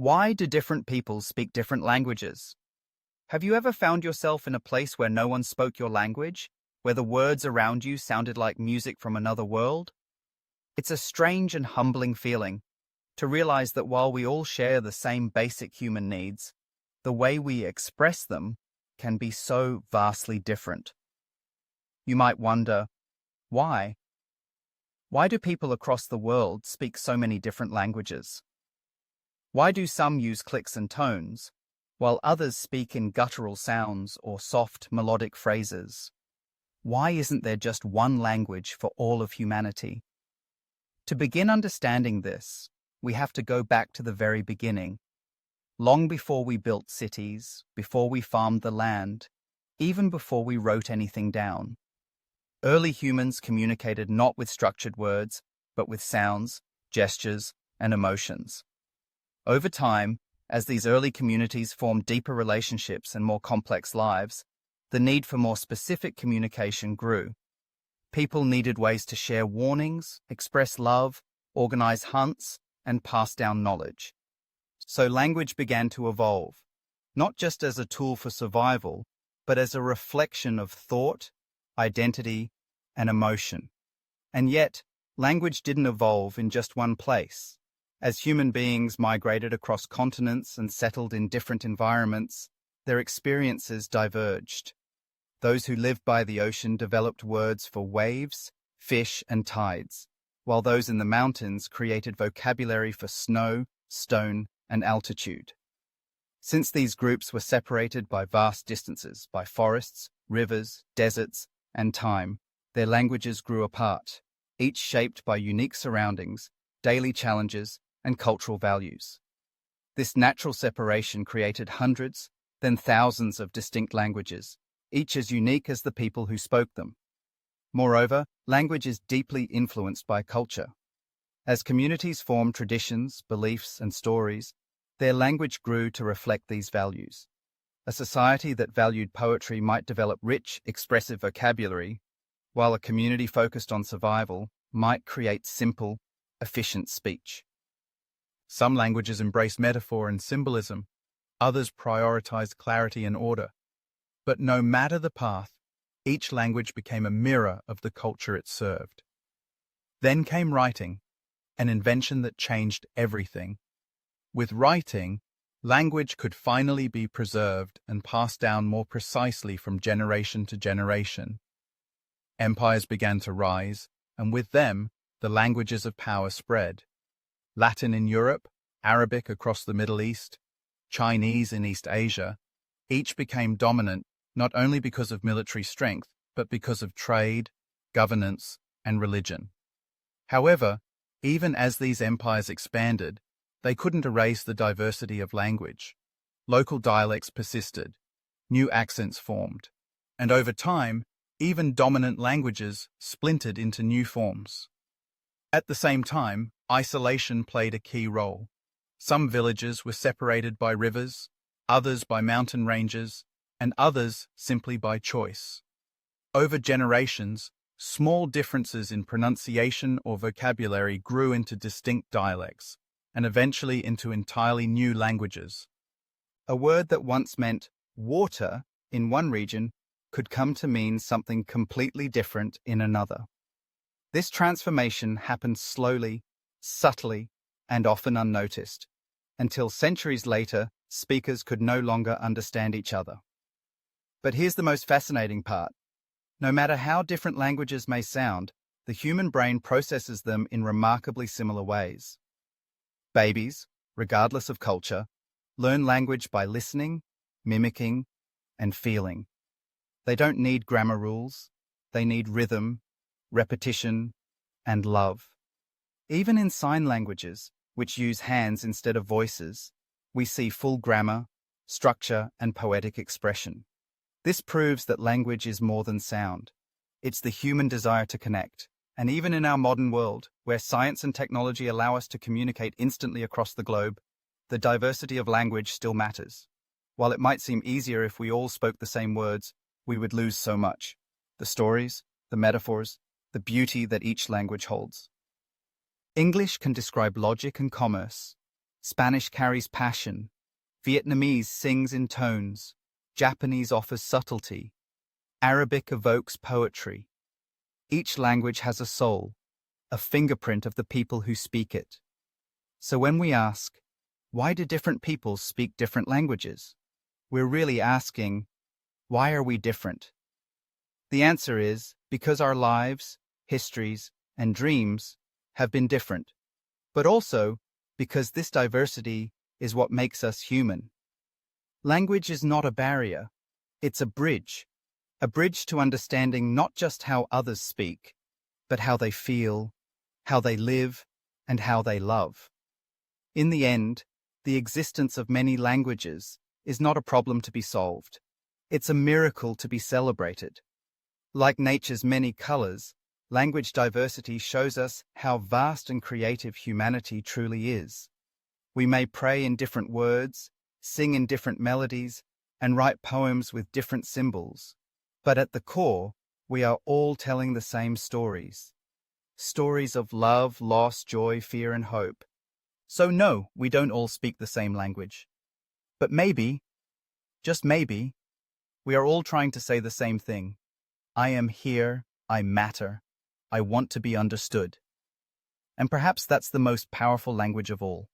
Why do different people speak different languages? Have you ever found yourself in a place where no one spoke your language, where the words around you sounded like music from another world? It's a strange and humbling feeling to realize that while we all share the same basic human needs, the way we express them can be so vastly different. You might wonder, why? Why do people across the world speak so many different languages? Why do some use clicks and tones, while others speak in guttural sounds or soft, melodic phrases? Why isn't there just one language for all of humanity? To begin understanding this, we have to go back to the very beginning. Long before we built cities, before we farmed the land, even before we wrote anything down. Early humans communicated not with structured words, but with sounds, gestures, and emotions. Over time, as these early communities formed deeper relationships and more complex lives, the need for more specific communication grew. People needed ways to share warnings, express love, organize hunts, and pass down knowledge. So language began to evolve, not just as a tool for survival, but as a reflection of thought, identity, and emotion. And yet, language didn't evolve in just one place. As human beings migrated across continents and settled in different environments, their experiences diverged. Those who lived by the ocean developed words for waves, fish, and tides, while those in the mountains created vocabulary for snow, stone, and altitude. Since these groups were separated by vast distances, by forests, rivers, deserts, and time, their languages grew apart, each shaped by unique surroundings, daily challenges, and cultural values. This natural separation created hundreds, then thousands of distinct languages, each as unique as the people who spoke them. Moreover, language is deeply influenced by culture. As communities formed traditions, beliefs, and stories, their language grew to reflect these values. A society that valued poetry might develop rich, expressive vocabulary, while a community focused on survival might create simple, efficient speech. Some languages embrace metaphor and symbolism, others prioritize clarity and order. But no matter the path, each language became a mirror of the culture it served. Then came writing, an invention that changed everything. With writing, language could finally be preserved and passed down more precisely from generation to generation. Empires began to rise, and with them, the languages of power spread. Latin in Europe, Arabic across the Middle East, Chinese in East Asia, each became dominant not only because of military strength, but because of trade, governance, and religion. However, even as these empires expanded, they couldn't erase the diversity of language. Local dialects persisted, new accents formed, and over time, even dominant languages splintered into new forms. At the same time, isolation played a key role. Some villages were separated by rivers, others by mountain ranges, and others simply by choice. Over generations, small differences in pronunciation or vocabulary grew into distinct dialects, and eventually into entirely new languages. A word that once meant water in one region could come to mean something completely different in another. This transformation happened slowly, subtly, and often unnoticed, until centuries later, speakers could no longer understand each other. But here's the most fascinating part. No matter how different languages may sound, the human brain processes them in remarkably similar ways. Babies, regardless of culture, learn language by listening, mimicking, and feeling. They don't need grammar rules. They need rhythm, repetition, and love. Even in sign languages, which use hands instead of voices, we see full grammar, structure, and poetic expression. This proves that language is more than sound. It's the human desire to connect. And even in our modern world, where science and technology allow us to communicate instantly across the globe, the diversity of language still matters. While it might seem easier if we all spoke the same words, we would lose so much. The stories, the metaphors, the beauty that each language holds. English can describe logic and commerce. Spanish carries passion. Vietnamese sings in tones. Japanese offers subtlety. Arabic evokes poetry. Each language has a soul, a fingerprint of the people who speak it. So when we ask, why do different people speak different languages? We're really asking, why are we different? The answer is because our lives, histories, and dreams have been different, but also because this diversity is what makes us human. Language is not a barrier, it's a bridge to understanding not just how others speak, but how they feel, how they live, and how they love. In the end, the existence of many languages is not a problem to be solved. It's a miracle to be celebrated. Like nature's many colors, language diversity shows us how vast and creative humanity truly is. We may pray in different words, sing in different melodies, and write poems with different symbols. But at the core, we are all telling the same stories. Stories of love, loss, joy, fear, and hope. So no, we don't all speak the same language. But maybe, just maybe, we are all trying to say the same thing. I am here, I matter, I want to be understood. And perhaps that's the most powerful language of all.